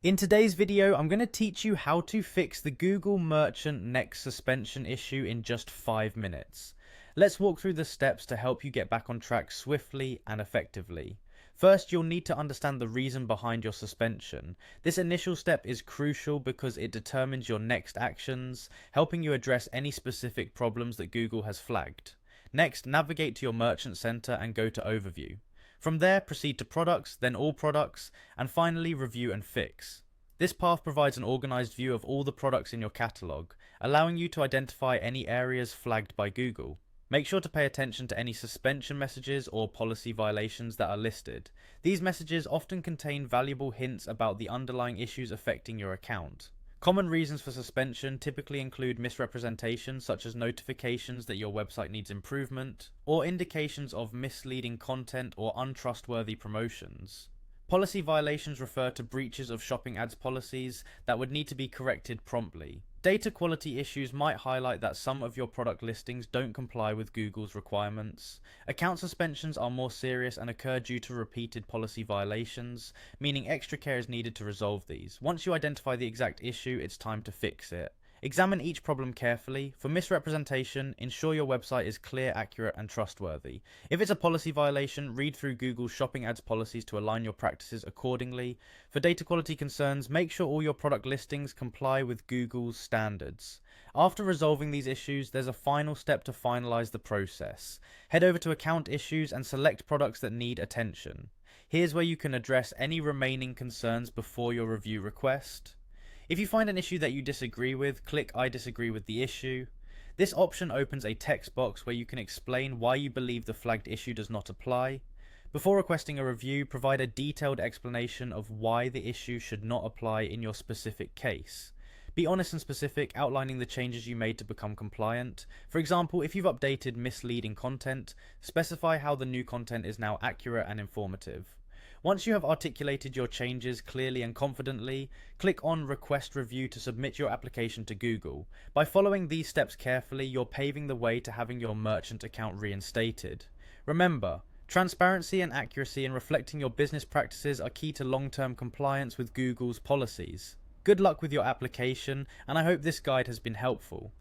In today's video, I'm going to teach you how to fix the Google Merchant Next suspension issue in just 5 minutes. Let's walk through the steps to help you get back on track swiftly and effectively. First, you'll need to understand the reason behind your suspension. This initial step is crucial because it determines your next actions, helping you address any specific problems that Google has flagged. Next, navigate to your Merchant Center and go to Overview. From there, proceed to Products, then All Products, and finally Review and Fix. This path provides an organized view of all the products in your catalog, allowing you to identify any areas flagged by Google. Make sure to pay attention to any suspension messages or policy violations that are listed. These messages often contain valuable hints about the underlying issues affecting your account. Common reasons for suspension typically include misrepresentation, such as notifications that your website needs improvement, or indications of misleading content or untrustworthy promotions. Policy violations refer to breaches of shopping ads policies that would need to be corrected promptly. Data quality issues might highlight that some of your product listings don't comply with Google's requirements. Account suspensions are more serious and occur due to repeated policy violations, meaning extra care is needed to resolve these. Once you identify the exact issue, it's time to fix it. Examine each problem carefully. For misrepresentation, ensure your website is clear, accurate, and trustworthy. If it's a policy violation, read through Google's shopping ads policies to align your practices accordingly. For data quality concerns, make sure all your product listings comply with Google's standards. After resolving these issues, there's a final step to finalize the process. Head over to Account Issues and select products that need attention. Here's where you can address any remaining concerns before your review request. If you find an issue that you disagree with, click I disagree with the issue. This option opens a text box where you can explain why you believe the flagged issue does not apply. Before requesting a review, provide a detailed explanation of why the issue should not apply in your specific case. Be honest and specific, outlining the changes you made to become compliant. For example, if you've updated misleading content, specify how the new content is now accurate and informative. Once you have articulated your changes clearly and confidently, click on Request Review to submit your application to Google. By following these steps carefully, you're paving the way to having your merchant account reinstated. Remember, transparency and accuracy in reflecting your business practices are key to long-term compliance with Google's policies. Good luck with your application, and I hope this guide has been helpful.